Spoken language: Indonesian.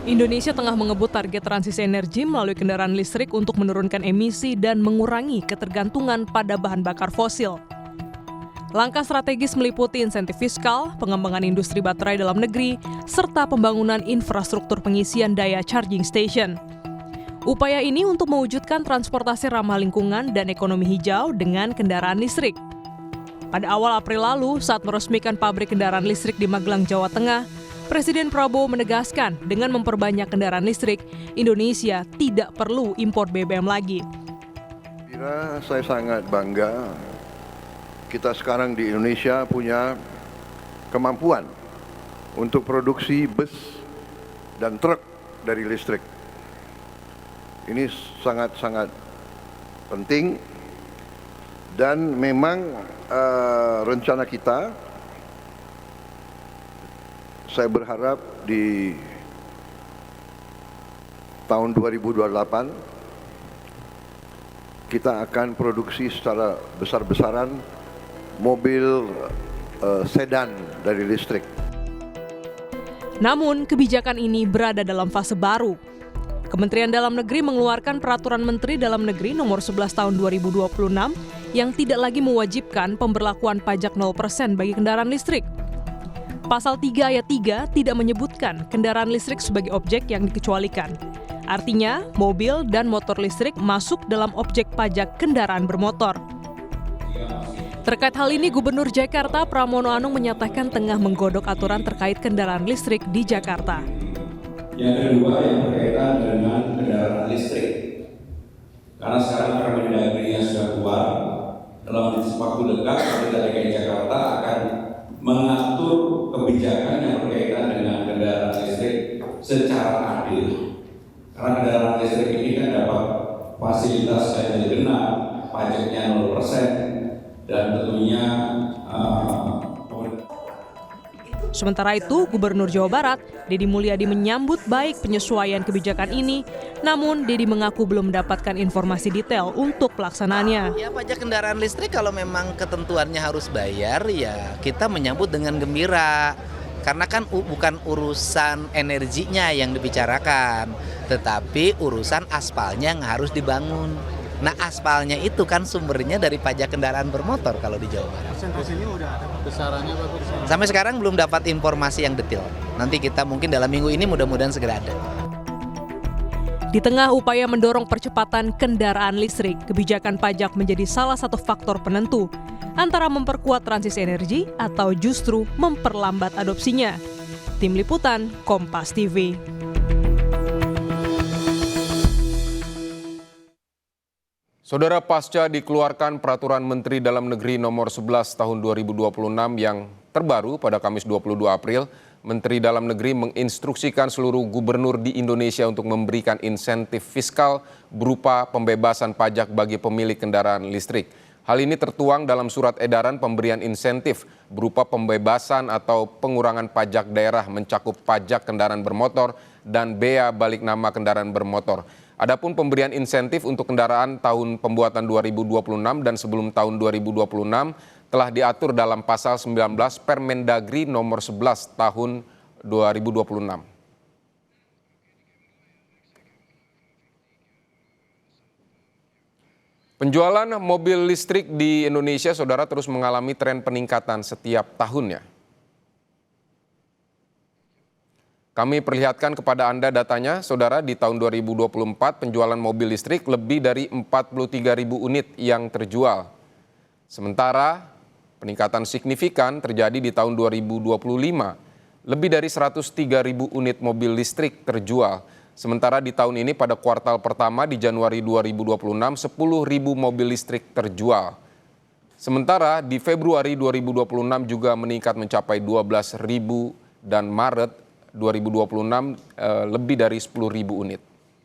Indonesia tengah mengebut target transisi energi melalui kendaraan listrik untuk menurunkan emisi dan mengurangi ketergantungan pada bahan bakar fosil. Langkah strategis meliputi insentif fiskal, pengembangan industri baterai dalam negeri, serta pembangunan infrastruktur pengisian daya charging station. Upaya ini untuk mewujudkan transportasi ramah lingkungan dan ekonomi hijau dengan kendaraan listrik. Pada awal April lalu, saat meresmikan pabrik kendaraan listrik di Magelang, Jawa Tengah, Presiden Prabowo menegaskan dengan memperbanyak kendaraan listrik, Indonesia tidak perlu impor BBM lagi. Saya sangat bangga kita sekarang di Indonesia punya kemampuan untuk produksi bus dan truk dari listrik. Ini sangat-sangat penting dan memang rencana kita, saya berharap di tahun 2028 kita akan produksi secara besar-besaran mobil sedan dari listrik. Namun, kebijakan ini berada dalam fase baru. Kementerian Dalam Negeri mengeluarkan Peraturan Menteri Dalam Negeri Nomor 11 Tahun 2026 yang tidak lagi mewajibkan pemberlakuan pajak 0% bagi kendaraan listrik. Pasal 3 ayat 3 tidak menyebutkan kendaraan listrik sebagai objek yang dikecualikan. Artinya, mobil dan motor listrik masuk dalam objek pajak kendaraan bermotor. Terkait hal ini, Gubernur Jakarta Pramono Anung menyatakan tengah menggodok aturan terkait kendaraan listrik di Jakarta. Yang kedua yang berkaitan dengan kendaraan listrik. Karena sekarang Permendagri-nya sudah keluar, dalam waktu dekat Pemerintah DKI Jakarta akan mengatur kebijakan yang berkaitan dengan kendaraan listrik secara adil. Karena kendaraan listrik ini kan dapat fasilitas ganjil genap, pajaknya 0%, dan tentunya Sementara itu, Gubernur Jawa Barat, Deddy Mulyadi menyambut baik penyesuaian kebijakan ini, namun Deddy mengaku belum mendapatkan informasi detail untuk pelaksanaannya. Ya, pajak kendaraan listrik kalau memang ketentuannya harus bayar, ya kita menyambut dengan gembira. Karena kan bukan urusan energinya yang dibicarakan, tetapi urusan aspalnya yang harus dibangun. Nah, aspalnya itu kan sumbernya dari pajak kendaraan bermotor kalau di Jawa Barat. Persentasenya udah ada besarannya Pak? Sampai sekarang belum dapat informasi yang detail. Nanti kita mungkin dalam minggu ini mudah-mudahan segera ada. Di tengah upaya mendorong percepatan kendaraan listrik, kebijakan pajak menjadi salah satu faktor penentu antara memperkuat transisi energi atau justru memperlambat adopsinya. Tim Liputan, Kompas TV. Saudara, pasca dikeluarkan Peraturan Menteri Dalam Negeri Nomor 11 Tahun 2026 yang terbaru pada Kamis 22 April, Menteri Dalam Negeri menginstruksikan seluruh gubernur di Indonesia untuk memberikan insentif fiskal berupa pembebasan pajak bagi pemilik kendaraan listrik. Hal ini tertuang dalam surat edaran pemberian insentif berupa pembebasan atau pengurangan pajak daerah mencakup pajak kendaraan bermotor dan bea balik nama kendaraan bermotor. Adapun pemberian insentif untuk kendaraan tahun pembuatan 2026 dan sebelum tahun 2026 telah diatur dalam pasal 19 Permendagri nomor 11 tahun 2026. Penjualan mobil listrik di Indonesia, saudara, terus mengalami tren peningkatan setiap tahunnya. Kami perlihatkan kepada Anda datanya, saudara, di tahun 2024 penjualan mobil listrik lebih dari 43.000 unit yang terjual. Sementara peningkatan signifikan terjadi di tahun 2025, lebih dari 103.000 unit mobil listrik terjual. Sementara di tahun ini pada kuartal pertama di Januari 2026, 10.000 mobil listrik terjual. Sementara di Februari 2026 juga meningkat mencapai 12.000 dan Maret 2026 lebih dari 10.000 unit.